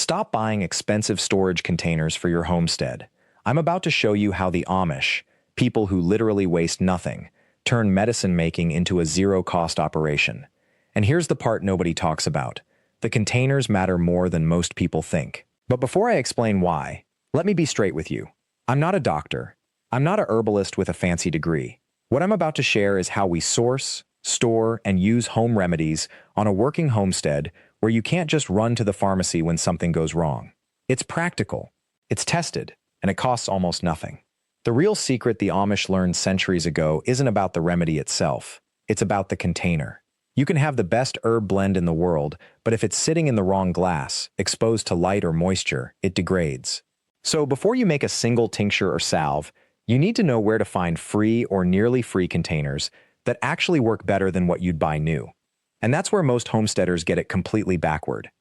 Stop buying expensive storage containers for your homestead. I'm about to show you how the Amish, people who literally waste nothing, turn medicine making into a zero-cost operation. And here's the part nobody talks about. The containers matter more than most people think. But before I explain why, let me be straight with you. I'm not a doctor. I'm not a herbalist with a fancy degree. What I'm about to share is how we source, store, and use home remedies on a working homestead where you can't just run to the pharmacy when something goes wrong. It's practical, it's tested, and it costs almost nothing. The real secret the Amish learned centuries ago isn't about the remedy itself. It's about the container. You can have the best herb blend in the world, but if it's sitting in the wrong glass, exposed to light or moisture, it degrades. So before you make a single tincture or salve, you need to know where to find free or nearly free containers that actually work better than what you'd buy new. And that's where most homesteaders get it completely backward.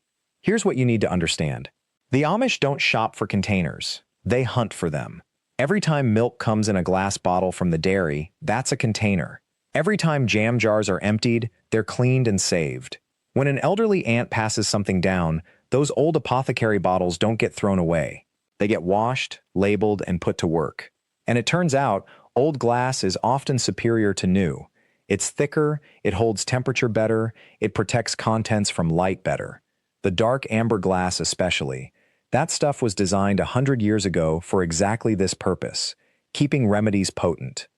Here's what you need to understand. The Amish don't shop for containers. They hunt for them. Every time milk comes in a glass bottle from the dairy, that's a container. Every time jam jars are emptied, they're cleaned and saved. When an elderly aunt passes something down, those old apothecary bottles don't get thrown away. They get washed, labeled, and put to work. And it turns out, old glass is often superior to new. It's thicker, it holds temperature better, it protects contents from light better. The dark amber glass especially. That stuff was designed 100 years ago for exactly this purpose, keeping remedies potent.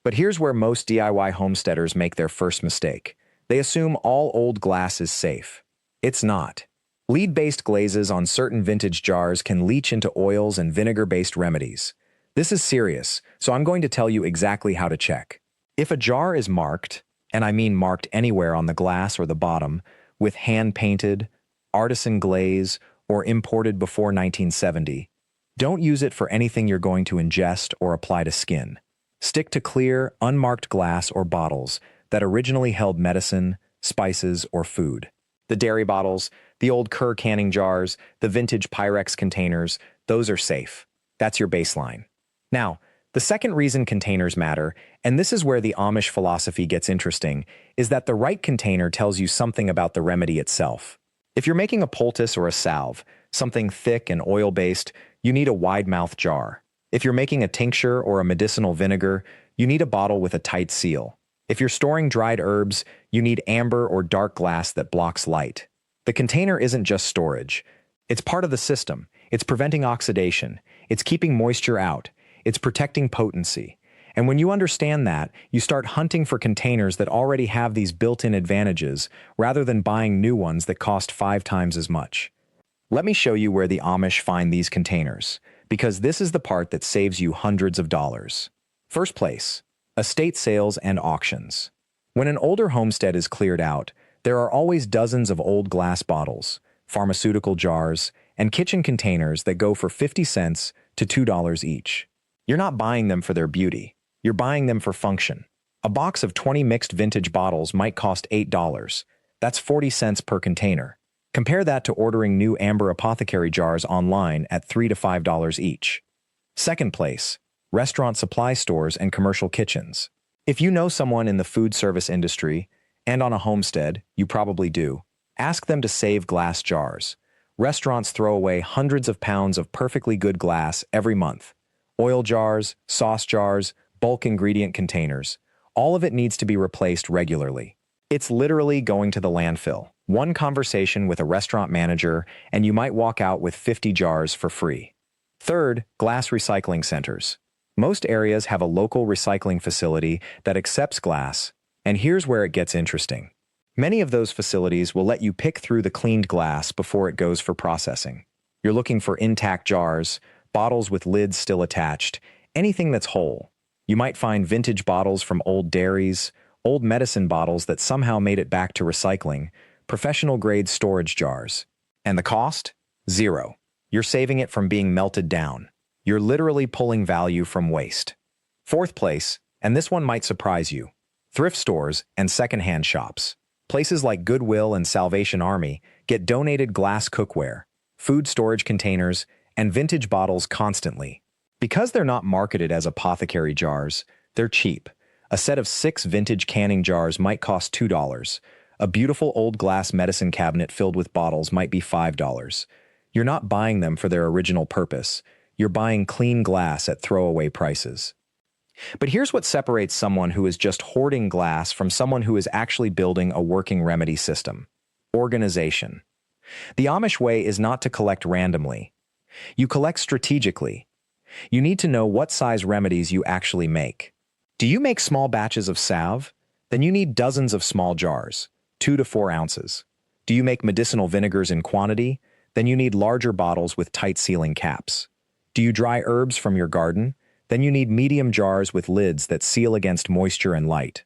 But here's where most DIY homesteaders make their first mistake. They assume all old glass is safe. It's not. Lead-based glazes on certain vintage jars can leach into oils and vinegar-based remedies. This is serious, so I'm going to tell you exactly how to check. If a jar is marked, and I mean marked anywhere on the glass or the bottom, with hand-painted, artisan glaze, or imported before 1970, don't use it for anything you're going to ingest or apply to skin. Stick to clear, unmarked glass or bottles that originally held medicine, spices, or food. The dairy bottles, the old Kerr canning jars, the vintage Pyrex containers, those are safe. That's your baseline. Now, the second reason containers matter, and this is where the Amish philosophy gets interesting, is that the right container tells you something about the remedy itself. If you're making a poultice or a salve, something thick and oil-based, you need a wide-mouthed jar. If you're making a tincture or a medicinal vinegar, you need a bottle with a tight seal. If you're storing dried herbs, you need amber or dark glass that blocks light. The container isn't just storage. It's part of the system. It's preventing oxidation. It's keeping moisture out. It's protecting potency. And when you understand that, you start hunting for containers that already have these built-in advantages rather than buying new ones that cost 5 times as much. Let me show you where the Amish find these containers, because this is the part that saves you hundreds of dollars. First place, estate sales and auctions. When an older homestead is cleared out, there are always dozens of old glass bottles, pharmaceutical jars, and kitchen containers that go for 50 cents to $2 each. You're not buying them for their beauty. You're buying them for function. A box of 20 mixed vintage bottles might cost $8. That's 40 cents per container. Compare that to ordering new amber apothecary jars online at $3 to $5 each. Second place, restaurant supply stores and commercial kitchens. If you know someone in the food service industry, and on a homestead, you probably do, ask them to save glass jars. Restaurants throw away hundreds of pounds of perfectly good glass every month. Oil jars, sauce jars, bulk ingredient containers. All of it needs to be replaced regularly. It's literally going to the landfill. One conversation with a restaurant manager, and you might walk out with 50 jars for free. Third, glass recycling centers. Most areas have a local recycling facility that accepts glass, and here's where it gets interesting. Many of those facilities will let you pick through the cleaned glass before it goes for processing. You're looking for intact jars, bottles with lids still attached, anything that's whole. You might find vintage bottles from old dairies, old medicine bottles that somehow made it back to recycling, professional-grade storage jars. And the cost? Zero. You're saving it from being melted down. You're literally pulling value from waste. Fourth place, and this one might surprise you, thrift stores and secondhand shops. Places like Goodwill and Salvation Army get donated glass cookware, food storage containers, and vintage bottles constantly. Because they're not marketed as apothecary jars, they're cheap. A set of 6 vintage canning jars might cost $2. A beautiful old glass medicine cabinet filled with bottles might be $5. You're not buying them for their original purpose. You're buying clean glass at throwaway prices. But here's what separates someone who is just hoarding glass from someone who is actually building a working remedy system. Organization. The Amish way is not to collect randomly. You collect strategically. You need to know what size remedies you actually make. Do you make small batches of salve? Then you need dozens of small jars, 2 to 4 ounces. Do you make medicinal vinegars in quantity? Then you need larger bottles with tight sealing caps. Do you dry herbs from your garden? Then you need medium jars with lids that seal against moisture and light.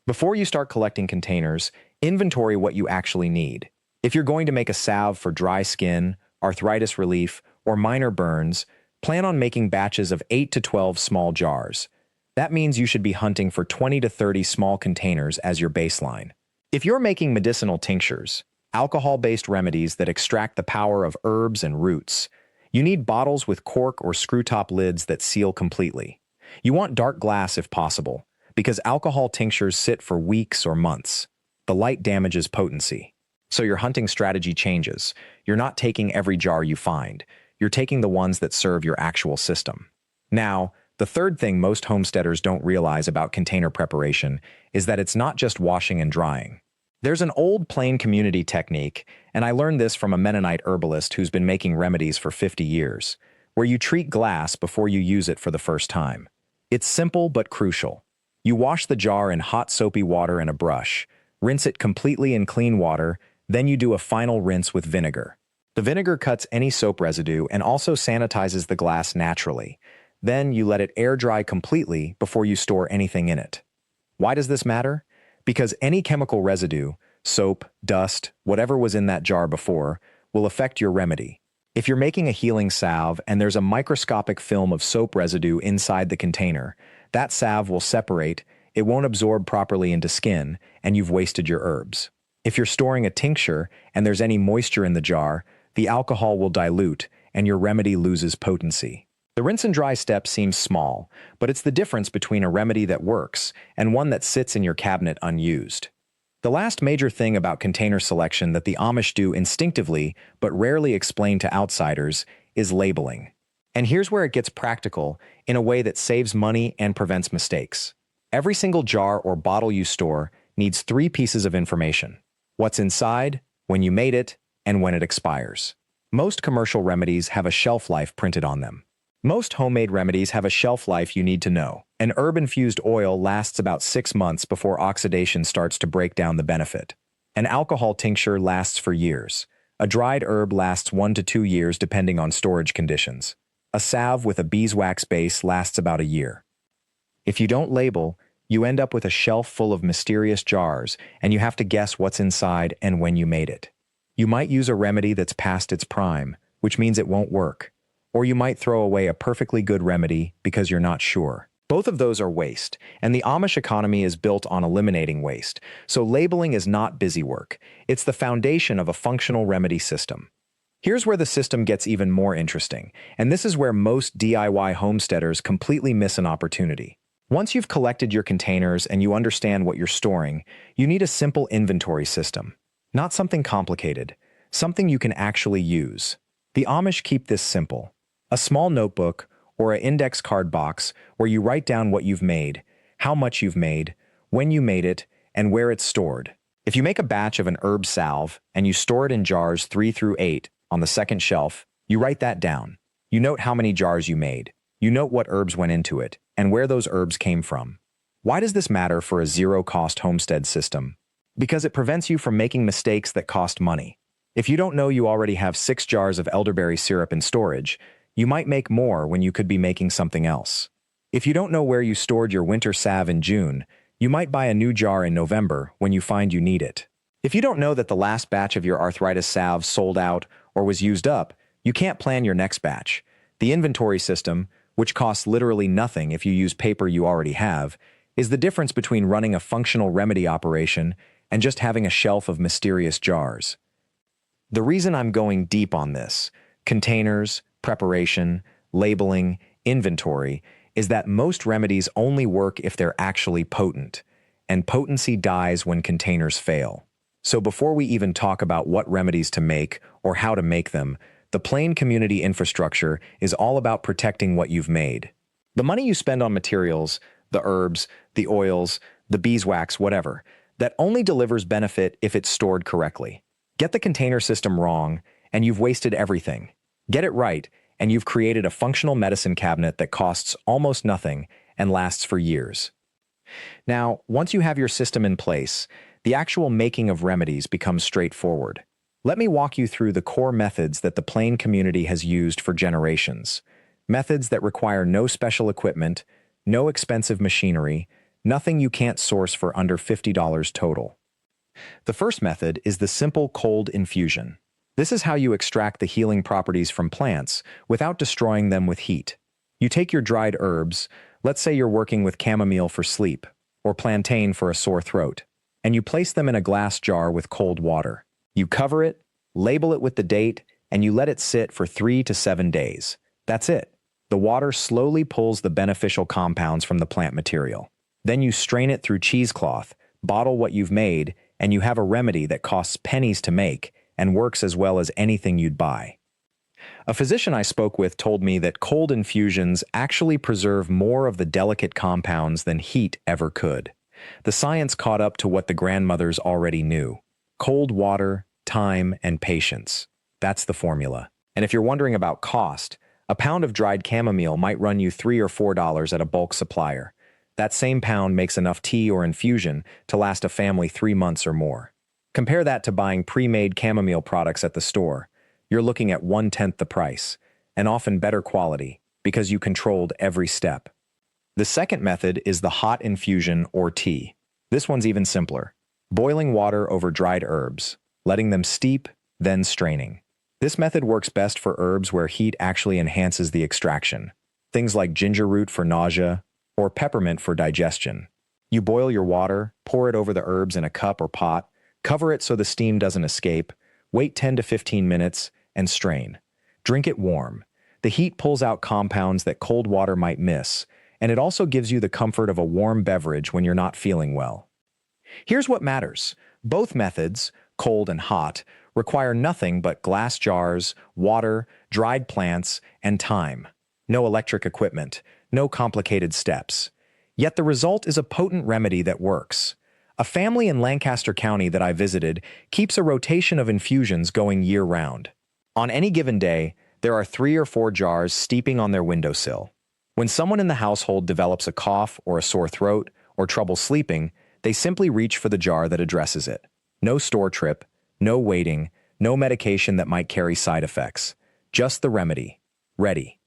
Before you start collecting containers, inventory what you actually need. If you're going to make a salve for dry skin, arthritis relief, or minor burns, plan on making batches of 8 to 12 small jars. That means you should be hunting for 20 to 30 small containers as your baseline. If you're making medicinal tinctures, alcohol-based remedies that extract the power of herbs and roots, you need bottles with cork or screw-top lids that seal completely. You want dark glass if possible, because alcohol tinctures sit for weeks or months. The light damages potency. So your hunting strategy changes. You're not taking every jar you find. You're taking the ones that serve your actual system. Now, the third thing most homesteaders don't realize about container preparation is that it's not just washing and drying. There's an old plain community technique, and I learned this from a Mennonite herbalist who's been making remedies for 50 years, where you treat glass before you use it for the first time. It's simple but crucial. You wash the jar in hot soapy water and a brush, rinse it completely in clean water, then you do a final rinse with vinegar. The vinegar cuts any soap residue and also sanitizes the glass naturally. Then you let it air dry completely before you store anything in it. Why does this matter? Because any chemical residue, soap, dust, whatever was in that jar before, will affect your remedy. If you're making a healing salve and there's a microscopic film of soap residue inside the container, that salve will separate, it won't absorb properly into skin, and you've wasted your herbs. If you're storing a tincture and there's any moisture in the jar, the alcohol will dilute and your remedy loses potency. The rinse and dry step seems small, but it's the difference between a remedy that works and one that sits in your cabinet unused. The last major thing about container selection that the Amish do instinctively but rarely explain to outsiders is labeling. And here's where it gets practical in a way that saves money and prevents mistakes. Every single jar or bottle you store needs 3 pieces of information: what's inside, when you made it, and when it expires. Most commercial remedies have a shelf life printed on them. Most homemade remedies have a shelf life you need to know. An herb-infused oil lasts about 6 months before oxidation starts to break down the benefit. An alcohol tincture lasts for years. A dried herb lasts 1 to 2 years depending on storage conditions. A salve with a beeswax base lasts about a year. If you don't label, you end up with a shelf full of mysterious jars, and you have to guess what's inside and when you made it. You might use a remedy that's past its prime, which means it won't work. Or you might throw away a perfectly good remedy because you're not sure. Both of those are waste, and the Amish economy is built on eliminating waste, so labeling is not busy work. It's the foundation of a functional remedy system. Here's where the system gets even more interesting, and this is where most DIY homesteaders completely miss an opportunity. Once you've collected your containers and you understand what you're storing, you need a simple inventory system. Not something complicated, something you can actually use. The Amish keep this simple. A small notebook or an index card box where you write down what you've made, how much you've made, when you made it, and where it's stored. If you make a batch of an herb salve and you store it in jars 3 through 8 on the second shelf, you write that down. You note how many jars you made. You note what herbs went into it and where those herbs came from. Why does this matter for a zero-cost homestead system? Because it prevents you from making mistakes that cost money. If you don't know you already have 6 jars of elderberry syrup in storage, you might make more when you could be making something else. If you don't know where you stored your winter salve in June, you might buy a new jar in November when you find you need it. If you don't know that the last batch of your arthritis salve sold out or was used up, you can't plan your next batch. The inventory system, which costs literally nothing if you use paper you already have, is the difference between running a functional remedy operation and just having a shelf of mysterious jars. The reason I'm going deep on this, containers, preparation, labeling, inventory, is that most remedies only work if they're actually potent, and potency dies when containers fail. So before we even talk about what remedies to make or how to make them, The plain community infrastructure is all about protecting what you've made. The money you spend on materials, the herbs, the oils, the beeswax, whatever, that only delivers benefit if it's stored correctly. Get the container system wrong, and you've wasted everything. Get it right, and you've created a functional medicine cabinet that costs almost nothing and lasts for years. Now, once you have your system in place, the actual making of remedies becomes straightforward. Let me walk you through the core methods that the plain community has used for generations. Methods that require no special equipment, no expensive machinery, nothing you can't source for under $50 total. The first method is the simple cold infusion. This is how you extract the healing properties from plants without destroying them with heat. You take your dried herbs, let's say you're working with chamomile for sleep, or plantain for a sore throat, and you place them in a glass jar with cold water. You cover it, label it with the date, and you let it sit for 3 to 7 days. That's it. The water slowly pulls the beneficial compounds from the plant material. Then you strain it through cheesecloth, bottle what you've made, and you have a remedy that costs pennies to make and works as well as anything you'd buy. A physician I spoke with told me that cold infusions actually preserve more of the delicate compounds than heat ever could. The science caught up to what the grandmothers already knew. Cold water, time, and patience. That's the formula. And if you're wondering about cost, a pound of dried chamomile might run you $3 or $4 at a bulk supplier. That same pound makes enough tea or infusion to last a family 3 months or more. Compare that to buying pre-made chamomile products at the store. You're looking at 1/10 the price, and often better quality, because you controlled every step. The second method is the hot infusion or tea. This one's even simpler. Boiling water over dried herbs, letting them steep, then straining. This method works best for herbs where heat actually enhances the extraction. Things like ginger root for nausea, or peppermint for digestion. You boil your water, pour it over the herbs in a cup or pot, cover it so the steam doesn't escape, wait 10 to 15 minutes, and strain. Drink it warm. The heat pulls out compounds that cold water might miss, and it also gives you the comfort of a warm beverage when you're not feeling well. Here's what matters. Both methods, cold and hot, require nothing but glass jars, water, dried plants, and time. No electric equipment, no complicated steps. Yet the result is a potent remedy that works. A family in Lancaster County that I visited keeps a rotation of infusions going year-round. On any given day, there are 3 or 4 jars steeping on their windowsill. When someone in the household develops a cough or a sore throat or trouble sleeping, they simply reach for the jar that addresses it. No store trip, no waiting, no medication that might carry side effects. Just the remedy. Ready.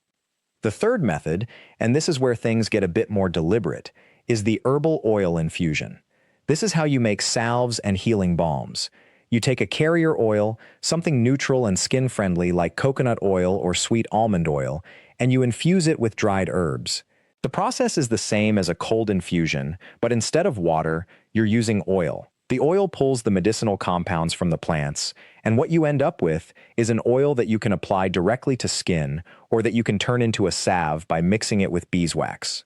The third method, and this is where things get a bit more deliberate, is the herbal oil infusion. This is how you make salves and healing balms. You take a carrier oil, something neutral and skin-friendly like coconut oil or sweet almond oil, and you infuse it with dried herbs. The process is the same as a cold infusion, but instead of water, you're using oil. The oil pulls the medicinal compounds from the plants, and what you end up with is an oil that you can apply directly to skin or that you can turn into a salve by mixing it with beeswax.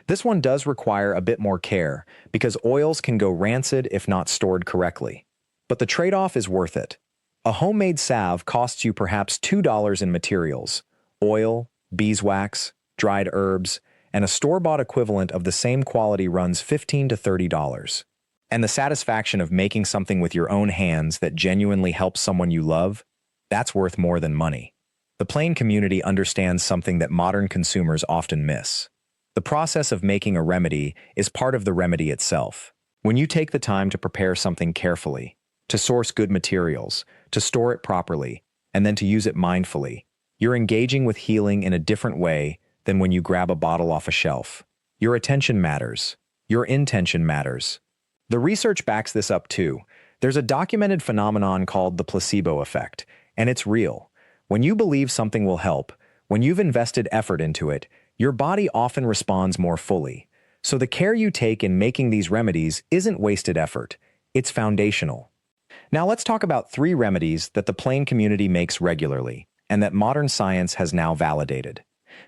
This one does require a bit more care because oils can go rancid if not stored correctly. But the trade-off is worth it. A homemade salve costs you perhaps $2 in materials, oil, beeswax, dried herbs, and a store-bought equivalent of the same quality runs $15 to $30. And the satisfaction of making something with your own hands that genuinely helps someone you love, that's worth more than money. The plain community understands something that modern consumers often miss. The process of making a remedy is part of the remedy itself. When you take the time to prepare something carefully, to source good materials, to store it properly, and then to use it mindfully, you're engaging with healing in a different way than when you grab a bottle off a shelf. Your attention matters. Your intention matters. The research backs this up too. There's a documented phenomenon called the placebo effect, and it's real. When you believe something will help, when you've invested effort into it, your body often responds more fully. So the care you take in making these remedies isn't wasted effort. It's foundational. Now let's talk about 3 remedies that the plain community makes regularly, and that modern science has now validated.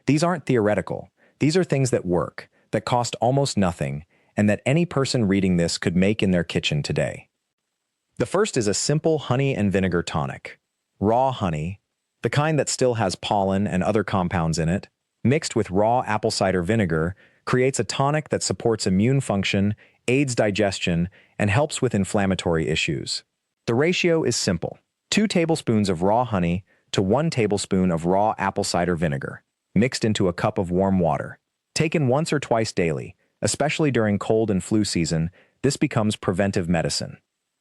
These aren't theoretical. These are things that work, that cost almost nothing, and that any person reading this could make in their kitchen today. The first is a simple honey and vinegar tonic. Raw honey, the kind that still has pollen and other compounds in it, mixed with raw apple cider vinegar, creates a tonic that supports immune function, aids digestion, and helps with inflammatory issues. The ratio is simple: 2 tablespoons of raw honey to 1 tablespoon of raw apple cider vinegar, mixed into a cup of warm water. Taken once or twice daily, especially during cold and flu season, this becomes preventive medicine.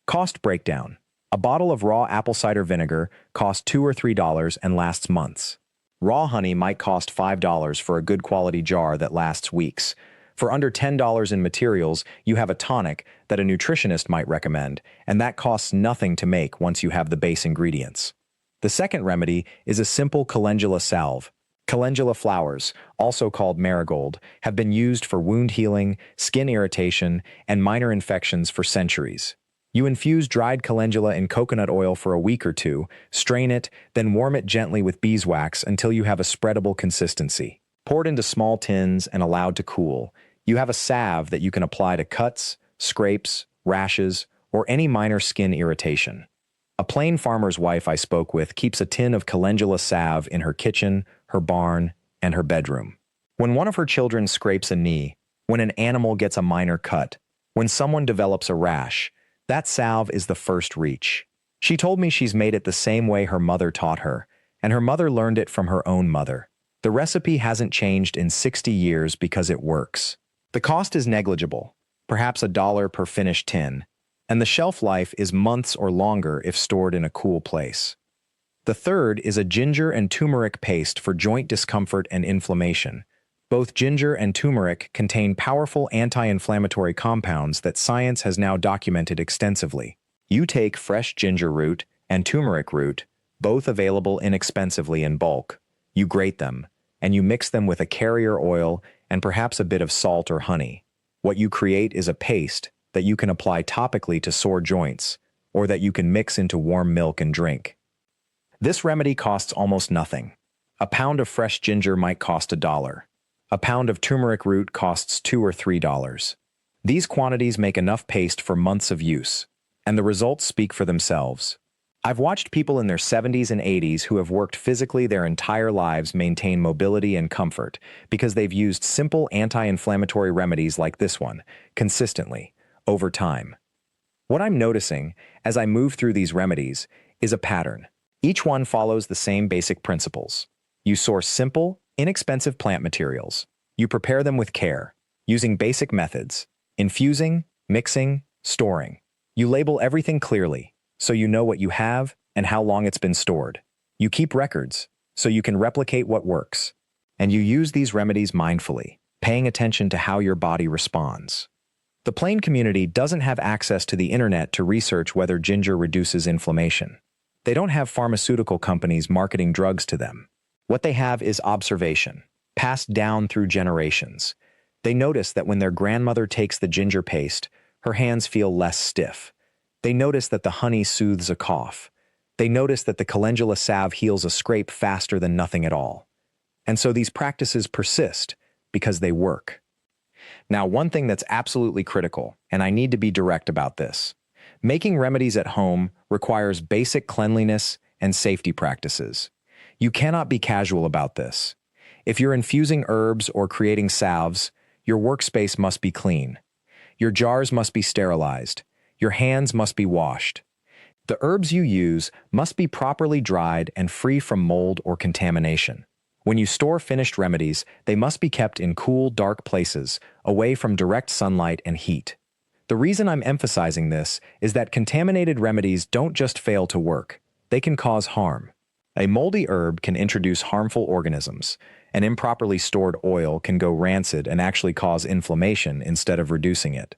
Cost breakdown: a bottle of raw apple cider vinegar costs $2 or $3 and lasts months. Raw honey might cost $5 for a good quality jar that lasts weeks. For under $10 in materials, you have a tonic that a nutritionist might recommend, and that costs nothing to make once you have the base ingredients. The second remedy is a simple calendula salve. Calendula flowers, also called marigold, have been used for wound healing, skin irritation, and minor infections for centuries. You infuse dried calendula in coconut oil for a week or two, strain it, then warm it gently with beeswax until you have a spreadable consistency. Poured into small tins and allowed to cool, you have a salve that you can apply to cuts, scrapes, rashes, or any minor skin irritation. A plain farmer's wife I spoke with keeps a tin of calendula salve in her kitchen, her barn, and her bedroom. When one of her children scrapes a knee, when an animal gets a minor cut, when someone develops a rash, that salve is the first reach. She told me she's made it the same way her mother taught her, and her mother learned it from her own mother. The recipe hasn't changed in 60 years because it works. The cost is negligible, perhaps $1 per finished tin, and the shelf life is months or longer if stored in a cool place. The third is a ginger and turmeric paste for joint discomfort and inflammation. Both ginger and turmeric contain powerful anti-inflammatory compounds that science has now documented extensively. You take fresh ginger root and turmeric root, both available inexpensively in bulk. You grate them, and you mix them with a carrier oil and perhaps a bit of salt or honey. What you create is a paste that you can apply topically to sore joints, or that you can mix into warm milk and drink. This remedy costs almost nothing. A pound of fresh ginger might cost $1. A pound of turmeric root costs $2 or $3. These quantities make enough paste for months of use, and the results speak for themselves. I've watched people in their 70s and 80s who have worked physically their entire lives maintain mobility and comfort because they've used simple anti-inflammatory remedies like this one, consistently, over time. What I'm noticing as I move through these remedies is a pattern. Each one follows the same basic principles. You source simple, inexpensive plant materials. You prepare them with care, using basic methods: infusing, mixing, storing. You label everything clearly, so you know what you have and how long it's been stored. You keep records, so you can replicate what works. And you use these remedies mindfully, paying attention to how your body responds. The plain community doesn't have access to the internet to research whether ginger reduces inflammation. They don't have pharmaceutical companies marketing drugs to them. What they have is observation, passed down through generations. They notice that when their grandmother takes the ginger paste, her hands feel less stiff. They notice that the honey soothes a cough. They notice that the calendula salve heals a scrape faster than nothing at all. And so these practices persist because they work. Now, one thing that's absolutely critical, and I need to be direct about this: making remedies at home requires basic cleanliness and safety practices. You cannot be casual about this. If you're infusing herbs or creating salves, your workspace must be clean. Your jars must be sterilized. Your hands must be washed. The herbs you use must be properly dried and free from mold or contamination. When you store finished remedies, they must be kept in cool, dark places, away from direct sunlight and heat. The reason I'm emphasizing this is that contaminated remedies don't just fail to work, they can cause harm. A moldy herb can introduce harmful organisms. An improperly stored oil can go rancid and actually cause inflammation instead of reducing it.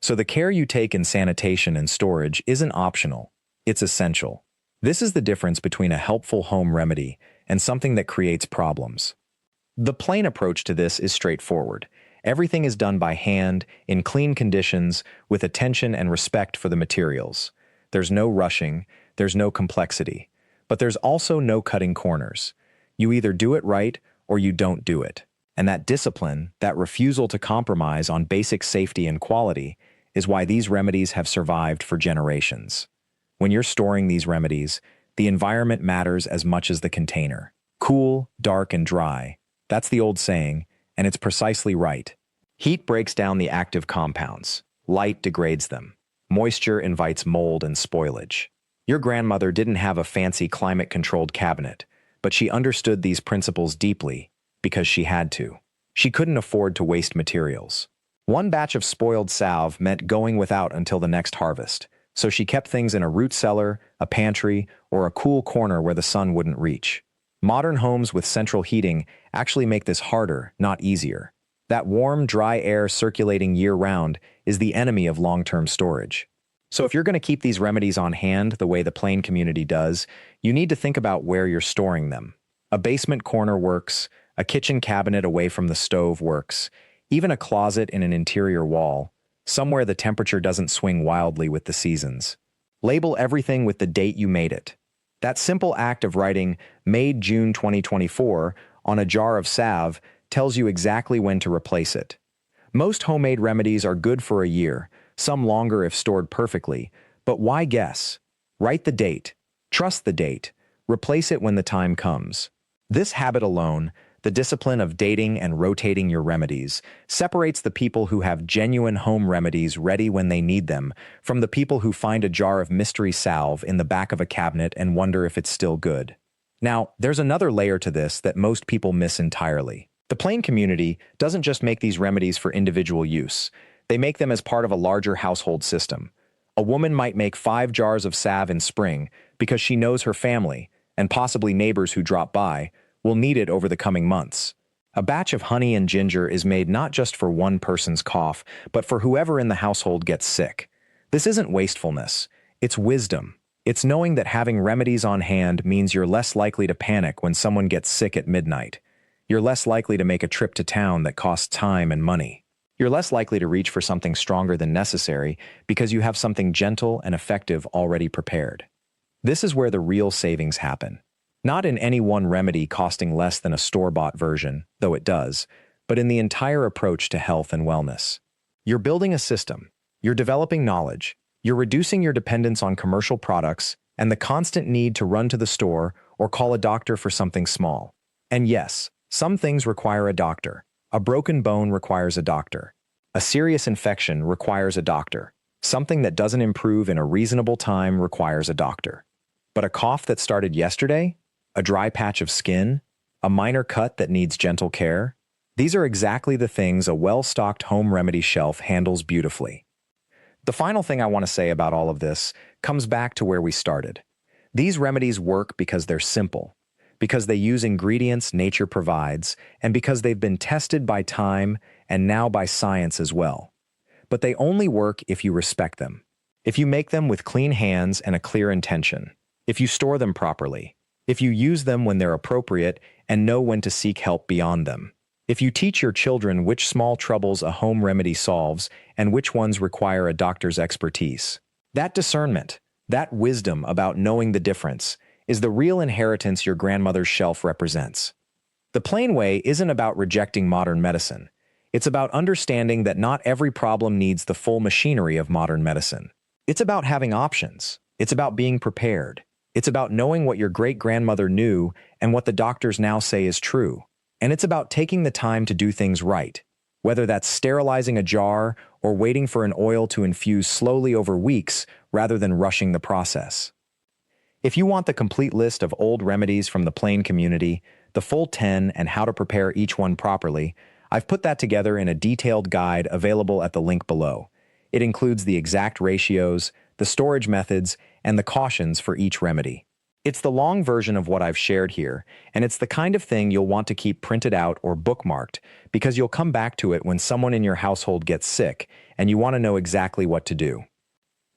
So the care you take in sanitation and storage isn't optional, it's essential. This is the difference between a helpful home remedy and something that creates problems. The plain approach to this is straightforward. Everything is done by hand, in clean conditions, with attention and respect for the materials. There's no rushing, there's no complexity. But there's also no cutting corners. You either do it right or you don't do it. And that discipline, that refusal to compromise on basic safety and quality, is why these remedies have survived for generations. When you're storing these remedies, The environment matters as much as the container. Cool, dark, and dry. That's the old saying, and it's precisely right. Heat breaks down the active compounds. Light degrades them. Moisture invites mold and spoilage. Your grandmother didn't have a fancy climate-controlled cabinet, but she understood these principles deeply because she had to. She couldn't afford to waste materials. One batch of spoiled salve meant going without until the next harvest, so she kept things in a root cellar, a pantry, or a cool corner where the sun wouldn't reach. Modern homes with central heating actually make this harder, not easier. That warm, dry air circulating year-round is the enemy of long-term storage. So if you're going to keep these remedies on hand the way the plain community does, you need to think about where you're storing them. A basement corner works, a kitchen cabinet away from the stove works, even a closet in an interior wall, somewhere the temperature doesn't swing wildly with the seasons. Label everything with the date you made it. That simple act of writing "Made June 2024" on a jar of salve tells you exactly when to replace it. Most homemade remedies are good for a year, some longer if stored perfectly, but why guess? Write the date. Trust the date. Replace it when the time comes. This habit alone, the discipline of dating and rotating your remedies, separates the people who have genuine home remedies ready when they need them from the people who find a jar of mystery salve in the back of a cabinet and wonder if it's still good. Now, there's another layer to this that most people miss entirely. The plain community doesn't just make these remedies for individual use. They make them as part of a larger household system. A woman might make 5 jars of salve in spring because she knows her family, and possibly neighbors who drop by, will need it over the coming months. A batch of honey and ginger is made not just for one person's cough, but for whoever in the household gets sick. This isn't wastefulness. It's wisdom. It's knowing that having remedies on hand means you're less likely to panic when someone gets sick at midnight. You're less likely to make a trip to town that costs time and money. You're less likely to reach for something stronger than necessary because you have something gentle and effective already prepared. This is where the real savings happen. Not in any one remedy costing less than a store-bought version, though it does, but in the entire approach to health and wellness. You're building a system. You're developing knowledge. You're reducing your dependence on commercial products and the constant need to run to the store or call a doctor for something small. And yes, some things require a doctor. A broken bone requires a doctor. A serious infection requires a doctor. Something that doesn't improve in a reasonable time requires a doctor. But a cough that started yesterday? A dry patch of skin? A minor cut that needs gentle care? These are exactly the things a well-stocked home remedy shelf handles beautifully. The final thing I want to say about all of this comes back to where we started. These remedies work because they're simple, because they use ingredients nature provides, and because they've been tested by time and now by science as well. But they only work if you respect them. If you make them with clean hands and a clear intention. If you store them properly. If you use them when they're appropriate and know when to seek help beyond them. If you teach your children which small troubles a home remedy solves and which ones require a doctor's expertise. That discernment, that wisdom about knowing the difference, is the real inheritance your grandmother's shelf represents. The plain way isn't about rejecting modern medicine. It's about understanding that not every problem needs the full machinery of modern medicine. It's about having options. It's about being prepared. It's about knowing what your great-grandmother knew and what the doctors now say is true. And it's about taking the time to do things right, whether that's sterilizing a jar or waiting for an oil to infuse slowly over weeks rather than rushing the process. If you want the complete list of old remedies from the plain community, the full 10 and how to prepare each one properly, I've put that together in a detailed guide available at the link below. It includes the exact ratios, the storage methods, and the cautions for each remedy. It's the long version of what I've shared here, and it's the kind of thing you'll want to keep printed out or bookmarked because you'll come back to it when someone in your household gets sick and you want to know exactly what to do.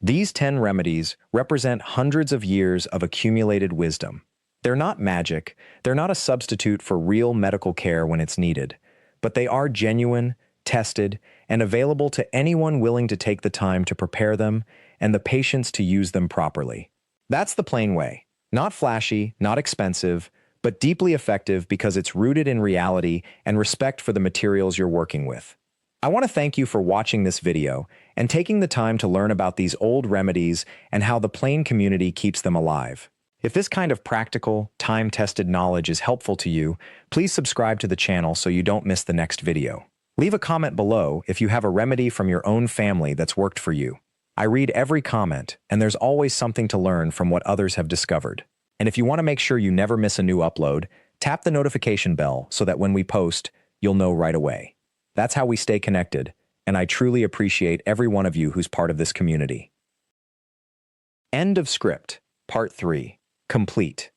These 10 remedies represent hundreds of years of accumulated wisdom. They're not magic, they're not a substitute for real medical care when it's needed, but they are genuine, tested, and available to anyone willing to take the time to prepare them and the patience to use them properly. That's the plain way. Not flashy, not expensive, but deeply effective because it's rooted in reality and respect for the materials you're working with. I want to thank you for watching this video and taking the time to learn about these old remedies and how the plain community keeps them alive. If this kind of practical, time-tested knowledge is helpful to you, please subscribe to the channel so you don't miss the next video. Leave a comment below if you have a remedy from your own family that's worked for you. I read every comment, and there's always something to learn from what others have discovered. And if you want to make sure you never miss a new upload, tap the notification bell so that when we post, you'll know right away. That's how we stay connected, and I truly appreciate every one of you who's part of this community. End of script, Part 3. Complete.